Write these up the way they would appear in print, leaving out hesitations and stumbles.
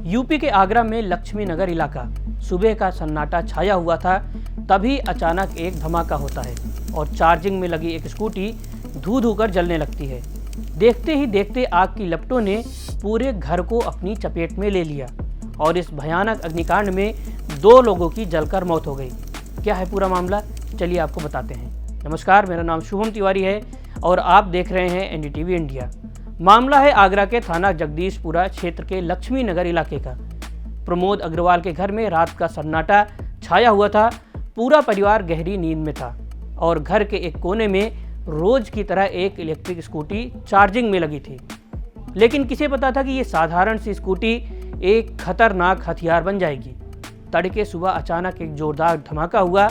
UP के आगरा में लक्ष्मी नगर इलाका, सुबह का सन्नाटा छाया हुआ था। तभी अचानक एक धमाका होता है और चार्जिंग में लगी एक स्कूटी धू धू कर जलने लगती है। देखते ही देखते आग की लपटों ने पूरे घर को अपनी चपेट में ले लिया और इस भयानक अग्निकांड में 2 लोगों की जलकर मौत हो गई। क्या है पूरा मामला, चलिए आपको बताते हैं। नमस्कार, मेरा नाम शुभम तिवारी है और आप देख रहे हैं एनडीटीवी इंडिया। मामला है आगरा के थाना जगदीशपुरा क्षेत्र के लक्ष्मी नगर इलाके का। प्रमोद अग्रवाल के घर में रात का सन्नाटा छाया हुआ था। पूरा परिवार गहरी नींद में था और घर के एक कोने में रोज की तरह एक इलेक्ट्रिक स्कूटी चार्जिंग में लगी थी। लेकिन किसे पता था कि ये साधारण सी स्कूटी एक खतरनाक हथियार बन जाएगी। तड़के सुबह अचानक एक जोरदार धमाका हुआ।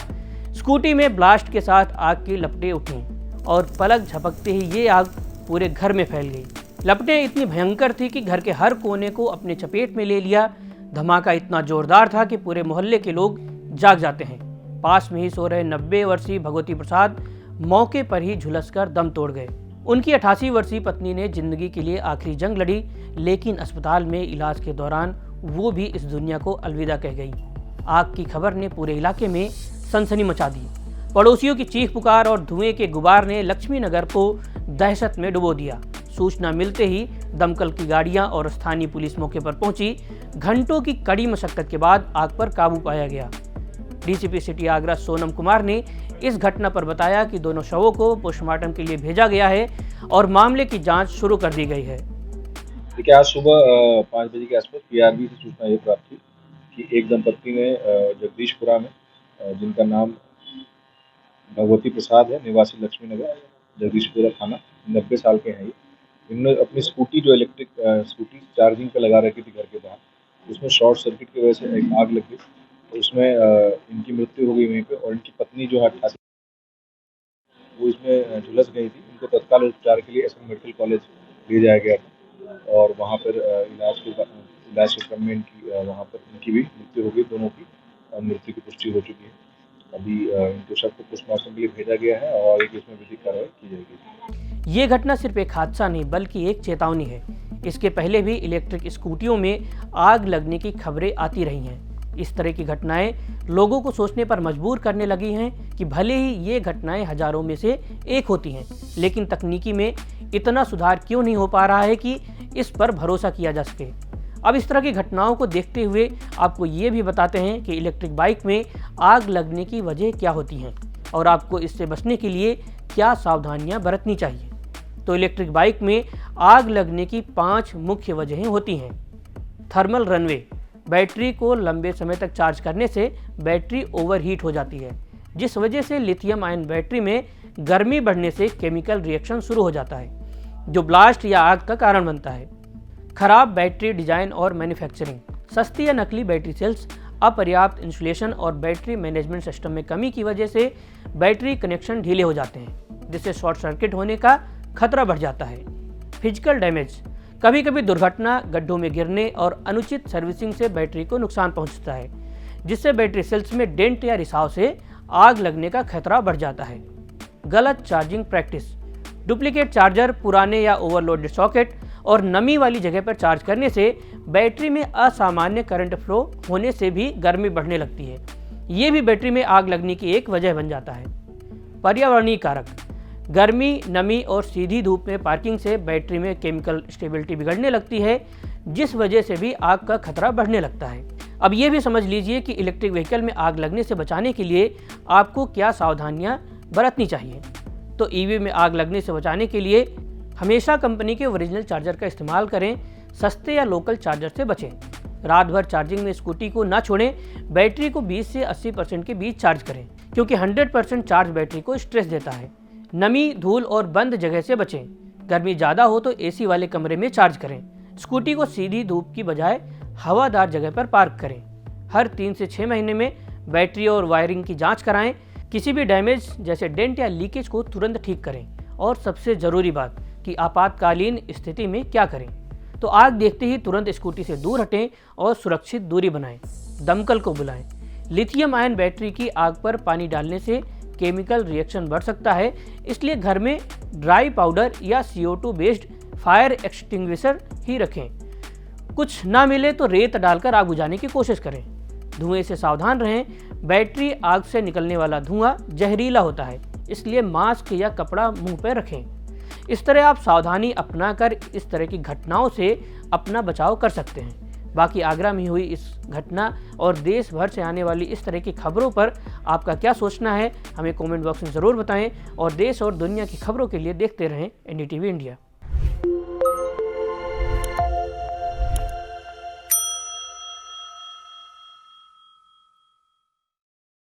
स्कूटी में ब्लास्ट के साथ आग की लपटें उठीं और पलक झपकते ही ये आग पूरे घर में फैल गई। लपटें इतनी भयंकर थी कि घर के हर कोने को अपने चपेट में ले लिया। धमाका इतना जोरदार था कि पूरे मोहल्ले के लोग जाग जाते हैं। पास में ही सो रहे 90 वर्षीय भगवती प्रसाद मौके पर ही झुलसकर दम तोड़ गए। उनकी 88 वर्षीय पत्नी ने जिंदगी के लिए आखिरी जंग लड़ी, लेकिन अस्पताल में इलाज के दौरान वो भी इस दुनिया को अलविदा कह गई। आग की खबर ने पूरे इलाके में सनसनी मचा दी। पड़ोसियों की चीख पुकार और धुएं के गुबार ने लक्ष्मी नगर को दहशत में डुबो दिया। सूचना मिलते ही दमकल की गाड़ियां और स्थानीय पुलिस मौके पर पहुंची। घंटों की कड़ी मशक्कत के बाद आग पर काबू पाया गया। डीसीपी सिटी आगरा सोनम कुमार ने इस घटना पर बताया कि दोनों शवों को पोस्टमार्टम के लिए भेजा गया है और मामले की जांच शुरू कर दी गई है। देखिए, आज सुबह 5 बजे के आसपास पीआरबी से सूचना ये प्राप्त हुई कि एक दंपत्ति ने जगदीशपुरा में, जिनका नाम भगवती प्रसाद है, निवासी लक्ष्मी नगर जगदीशपुरा थाना, 90 साल के हैं ये। इन्होंने अपनी स्कूटी, जो इलेक्ट्रिक स्कूटी चार्जिंग पे लगा रखी थी घर के बाहर, उसमें शॉर्ट सर्किट की वजह से एक आग लग गई। तो उसमें इनकी मृत्यु हो गई वहीं पे और इनकी पत्नी जो है 88, वो इसमें झुलस गई थी। इनको तत्काल उपचार के लिए एसएम मेडिकल कॉलेज ले जाया गया था और वहाँ पर इलाज के क्रम में वहाँ पर इनकी भी मृत्यु हो गई। दोनों की मृत्यु की पुष्टि हो चुकी है। अभी इनके शव को पोस्टमार्टम के लिए भेजा गया है और आगे इसमें विधिक कार्रवाई की जाएगी। ये घटना सिर्फ एक हादसा नहीं बल्कि एक चेतावनी है। इसके पहले भी इलेक्ट्रिक स्कूटियों में आग लगने की खबरें आती रही हैं। इस तरह की घटनाएं लोगों को सोचने पर मजबूर करने लगी हैं कि भले ही ये घटनाएं हजारों में से एक होती हैं, लेकिन तकनीकी में इतना सुधार क्यों नहीं हो पा रहा है कि इस पर भरोसा किया जा सके। अब इस तरह की घटनाओं को देखते हुए आपको ये भी बताते हैं कि इलेक्ट्रिक बाइक में आग लगने की वजह क्या होती हैं और आपको इससे बचने के लिए क्या सावधानियां बरतनी चाहिए। तो इलेक्ट्रिक बाइक में आग लगने की 5 मुख्य वजहें होती हैं। थर्मल रनवे, बैटरी को लंबे समय तक चार्ज करने से बैटरी ओवरहीट हो जाती है, जिस वजह से लिथियम आयन बैटरी में गर्मी बढ़ने से केमिकल रिएक्शन शुरू हो जाता है, जो ब्लास्ट या आग का कारण बनता है। खराब बैटरी डिजाइन और मैन्युफैक्चरिंग, सस्ती या नकली बैटरी सेल्स, अपर्याप्त इंसुलेशन और बैटरी मैनेजमेंट सिस्टम में कमी की वजह से बैटरी कनेक्शन ढीले हो जाते हैं, जिससे शॉर्ट सर्किट होने का खतरा बढ़ जाता है। फिजिकल डैमेज, कभी कभी दुर्घटना, गड्ढों में गिरने और अनुचित सर्विसिंग से बैटरी को नुकसान पहुंचता है, जिससे बैटरी सेल्स में डेंट या रिसाव से आग लगने का खतरा बढ़ जाता है। गलत चार्जिंग प्रैक्टिस, डुप्लीकेट चार्जर, पुराने या ओवरलोडेड सॉकेट और नमी वाली जगह पर चार्ज करने से बैटरी में असामान्य करंट फ्लो होने से भी गर्मी बढ़ने लगती है। ये भी बैटरी में आग लगने की एक वजह बन जाता है। पर्यावरणीय कारक, गर्मी, नमी और सीधी धूप में पार्किंग से बैटरी में केमिकल स्टेबिलिटी बिगड़ने लगती है, जिस वजह से भी आग का खतरा बढ़ने लगता है। अब ये भी समझ लीजिए कि इलेक्ट्रिक व्हीकल में आग लगने से बचाने के लिए आपको क्या सावधानियां बरतनी चाहिए। तो ईवी में आग लगने से बचाने के लिए हमेशा कंपनी के ओरिजिनल चार्जर का इस्तेमाल करें। सस्ते या लोकल चार्जर से बचें। रात भर चार्जिंग में स्कूटी को ना छोड़ें। बैटरी को 20 से 80% के बीच चार्ज करें, क्योंकि 100% चार्ज बैटरी को स्ट्रेस देता है। नमी, धूल और बंद जगह से बचें। गर्मी ज़्यादा हो तो एसी वाले कमरे में चार्ज करें। स्कूटी को सीधी धूप की बजाय हवादार जगह पर पार्क करें। हर 3 से 6 महीने में बैटरी और वायरिंग की जांच कराएं। किसी भी डैमेज जैसे डेंट या लीकेज को तुरंत ठीक करें। और सबसे ज़रूरी बात कि आपातकालीन स्थिति में क्या करें। तो आग देखते ही तुरंत स्कूटी से दूर हटें और सुरक्षित दूरी बनाएं। दमकल को बुलाएं। लिथियम आयन बैटरी की आग पर पानी डालने से केमिकल रिएक्शन बढ़ सकता है, इसलिए घर में ड्राई पाउडर या CO2 बेस्ड फायर एक्सटिंग्विशर ही रखें। कुछ ना मिले तो रेत डालकर आग बुझाने की कोशिश करें। धुएं से सावधान रहें। बैटरी आग से निकलने वाला धुआं जहरीला होता है, इसलिए मास्क या कपड़ा मुंह पर रखें। इस तरह आप सावधानी अपनाकर इस तरह की घटनाओं से अपना बचाव कर सकते हैं। बाकी आगरा में हुई इस घटना और देश भर से आने वाली इस तरह की खबरों पर आपका क्या सोचना है, हमें कमेंट बॉक्स में ज़रूर बताएं और देश और दुनिया की खबरों के लिए देखते रहें NDTV इंडिया।